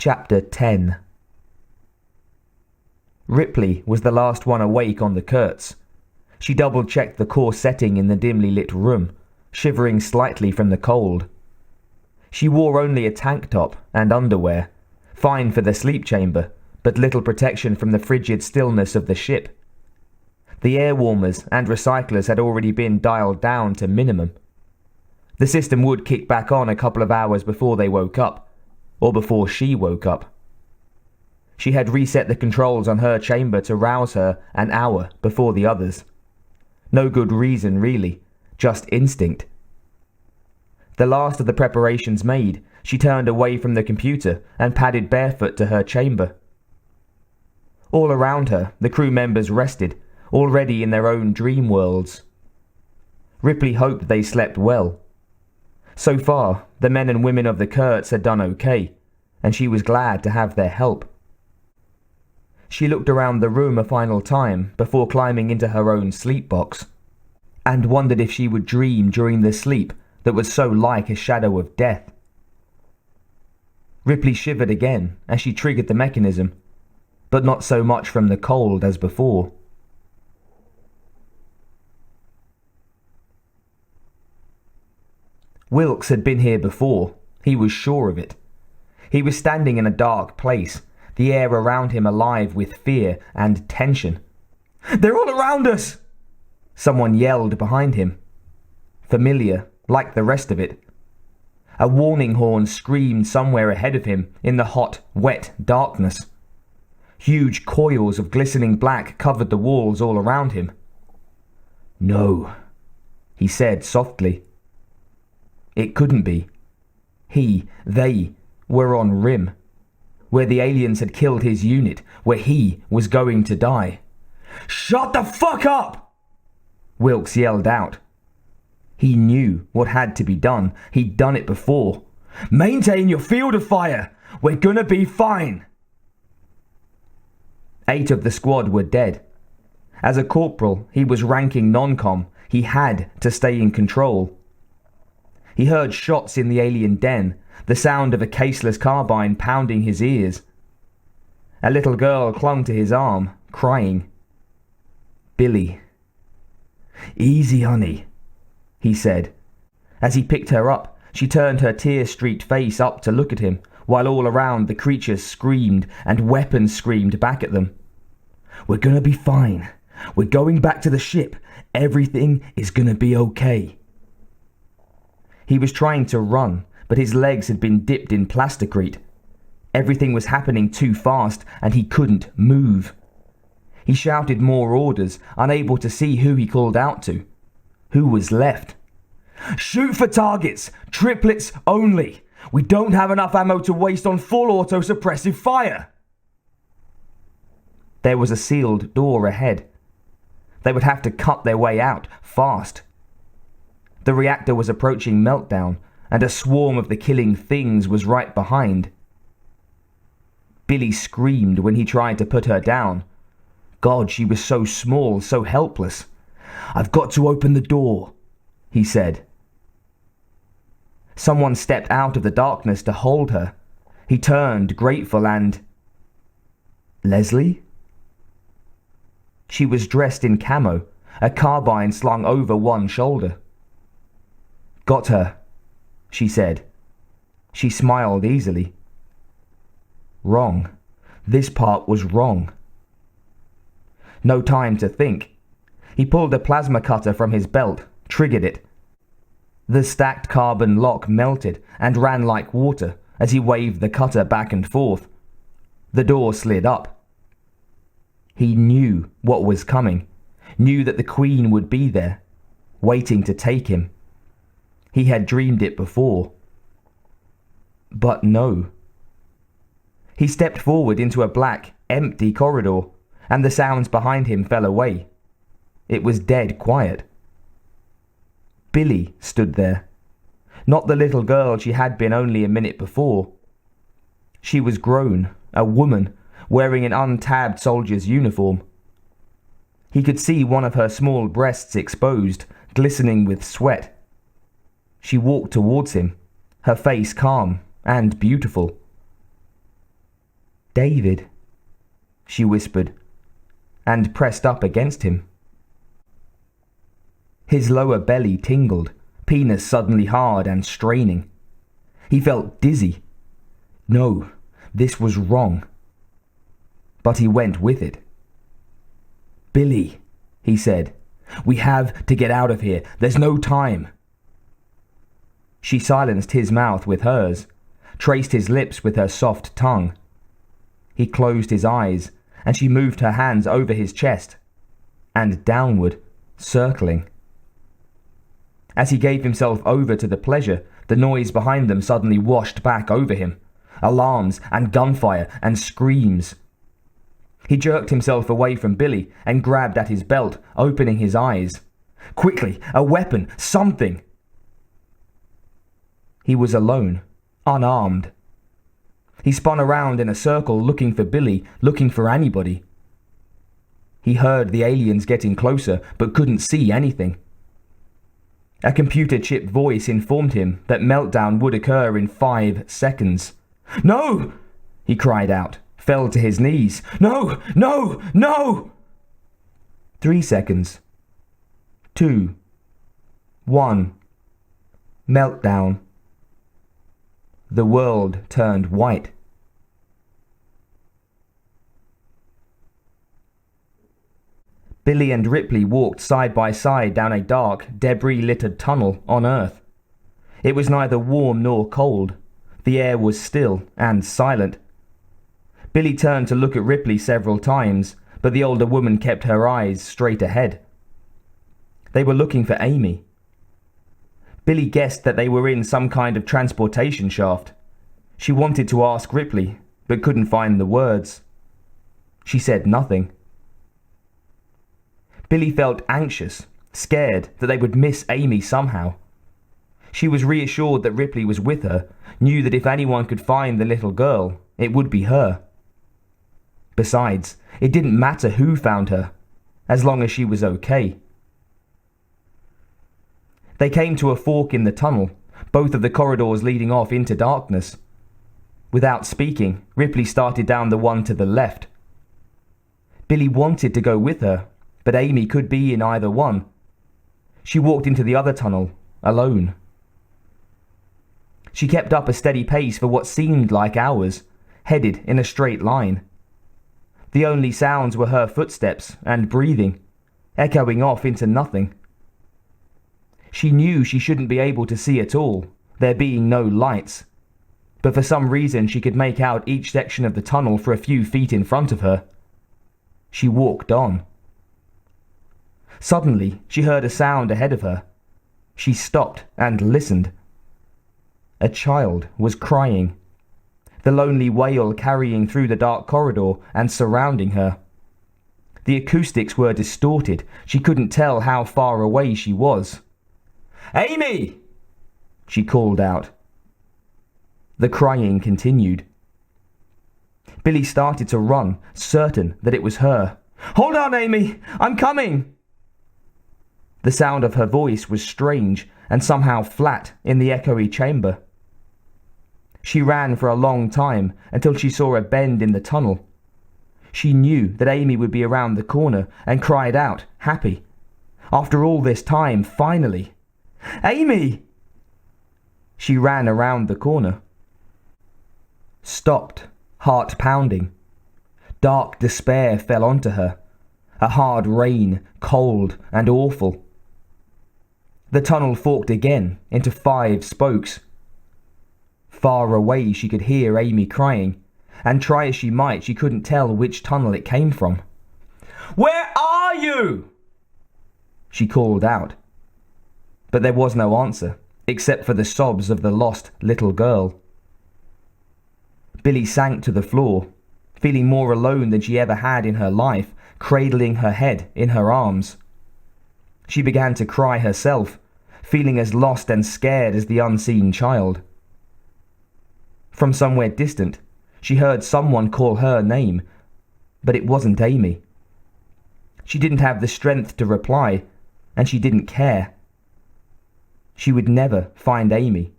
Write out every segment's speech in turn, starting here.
Chapter 10. Ripley was the last one awake on the Kurtz. She double-checked the core setting in the dimly lit room, shivering slightly from the cold. She wore only a tank top and underwear, fine for the sleep chamber, but little protection from the frigid stillness of the ship. The air warmers and recyclers had already been dialed down to minimum. The system would kick back on a couple of hours before they woke up, or before she woke up. She had reset the controls on her chamber to rouse her an hour before the others. No good reason, really, just instinct. The last of the preparations made, she turned away from the computer and padded barefoot to her chamber. All around her, the crew members rested, already in their own dream worlds. Ripley hoped they slept well. So far, the men and women of the Kurtz had done okay, and she was glad to have their help. She looked around the room a final time before climbing into her own sleep box, and wondered if she would dream during the sleep that was so like a shadow of death. Ripley shivered again as she triggered the mechanism, but not so much from the cold as before. Wilks had been here before, he was sure of it. He was standing in a dark place, the air around him alive with fear and tension. "They're all around us!" someone yelled behind him. Familiar, like the rest of it. A warning horn screamed somewhere ahead of him in the hot, wet darkness. Huge coils of glistening black covered the walls all around him. "No," he said softly. It couldn't be. They were on Rim, where the aliens had killed his unit, where he was going to die. "Shut the fuck up!" Wilks yelled out. He knew what had to be done. He'd done it before. "Maintain your field of fire! We're gonna be fine!" 8 of the squad were dead. As a corporal, he was ranking non-com. He had to stay in control. He heard shots in the alien den, the sound of a caseless carbine pounding his ears. A little girl clung to his arm, crying. Billie. "Easy, honey," he said. As he picked her up, she turned her tear-streaked face up to look at him, while all around the creatures screamed and weapons screamed back at them. "We're gonna be fine. We're going back to the ship. Everything is gonna be okay." He was trying to run, but his legs had been dipped in plasticrete. Everything was happening too fast, and he couldn't move. He shouted more orders, unable to see who he called out to. Who was left? "Shoot for targets! Triplets only! We don't have enough ammo to waste on full auto-suppressive fire!" There was a sealed door ahead. They would have to cut their way out, fast. The reactor was approaching meltdown, and a swarm of the killing things was right behind. Billie screamed when he tried to put her down. God, she was so small, so helpless. "I've got to open the door," he said. Someone stepped out of the darkness to hold her. He turned, grateful, and... Leslie? She was dressed in camo, a carbine slung over one shoulder. "Got her," she said. She smiled easily. Wrong. This part was wrong. No time to think. He pulled a plasma cutter from his belt, triggered it. The stacked carbon lock melted and ran like water as he waved the cutter back and forth. The door slid up. He knew what was coming, knew that the Queen would be there, waiting to take him. He had dreamed it before. But no. He stepped forward into a black, empty corridor, and the sounds behind him fell away. It was dead quiet. Billie stood there. Not the little girl she had been only a minute before. She was grown, a woman, wearing an untabbed soldier's uniform. He could see one of her small breasts exposed, glistening with sweat. She walked towards him, her face calm and beautiful. "David," she whispered, and pressed up against him. His lower belly tingled, penis suddenly hard and straining. He felt dizzy. No, this was wrong. But he went with it. "Billie," he said, "we have to get out of here. There's no time." She silenced his mouth with hers, traced his lips with her soft tongue. He closed his eyes, and she moved her hands over his chest and downward, circling. As he gave himself over to the pleasure, the noise behind them suddenly washed back over him. Alarms and gunfire and screams. He jerked himself away from Billie and grabbed at his belt, opening his eyes. Quickly, a weapon, something! He was alone, unarmed. He spun around in a circle looking for Billie, looking for anybody. He heard the aliens getting closer, but couldn't see anything. A computer-chipped voice informed him that meltdown would occur in 5 seconds. "No!" he cried out, fell to his knees. "No! No! No!" 3 seconds. 2. 1. Meltdown. The world turned white. Billie and Ripley walked side by side down a dark, debris-littered tunnel on Earth. It was neither warm nor cold. The air was still and silent. Billie turned to look at Ripley several times, but the older woman kept her eyes straight ahead. They were looking for Amy. Billie guessed that they were in some kind of transportation shaft. She wanted to ask Ripley, but couldn't find the words. She said nothing. Billie felt anxious, scared that they would miss Amy somehow. She was reassured that Ripley was with her, knew that if anyone could find the little girl, it would be her. Besides, it didn't matter who found her, as long as she was okay. They came to a fork in the tunnel, both of the corridors leading off into darkness. Without speaking, Ripley started down the one to the left. Billie wanted to go with her, but Amy could be in either one. She walked into the other tunnel, alone. She kept up a steady pace for what seemed like hours, headed in a straight line. The only sounds were her footsteps and breathing, echoing off into nothing. She knew she shouldn't be able to see at all, there being no lights, but for some reason she could make out each section of the tunnel for a few feet in front of her. She walked on. Suddenly, she heard a sound ahead of her. She stopped and listened. A child was crying, the lonely wail carrying through the dark corridor and surrounding her. The acoustics were distorted. She couldn't tell how far away she was. "Amy!" she called out. The crying continued. Billie started to run, certain that it was her. "Hold on, Amy! I'm coming!" The sound of her voice was strange and somehow flat in the echoey chamber. She ran for a long time until she saw a bend in the tunnel. She knew that Amy would be around the corner and cried out, happy. After all this time, finally. "Amy!" She ran around the corner. Stopped, heart pounding. Dark despair fell onto her. A hard rain, cold and awful. The tunnel forked again into 5 spokes. Far away she could hear Amy crying, and try as she might she couldn't tell which tunnel it came from. "Where are you?" she called out. But there was no answer, except for the sobs of the lost little girl. Billie sank to the floor, feeling more alone than she ever had in her life, cradling her head in her arms. She began to cry herself, feeling as lost and scared as the unseen child. From somewhere distant, she heard someone call her name, but it wasn't Amy. She didn't have the strength to reply, and she didn't care. She would never find Amy.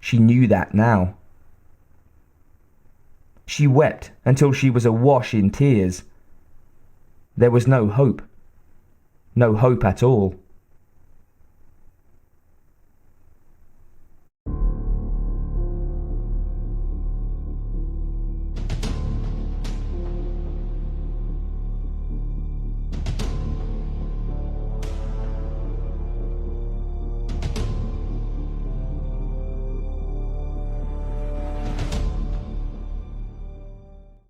She knew that now. She wept until she was awash in tears. There was no hope. No hope at all.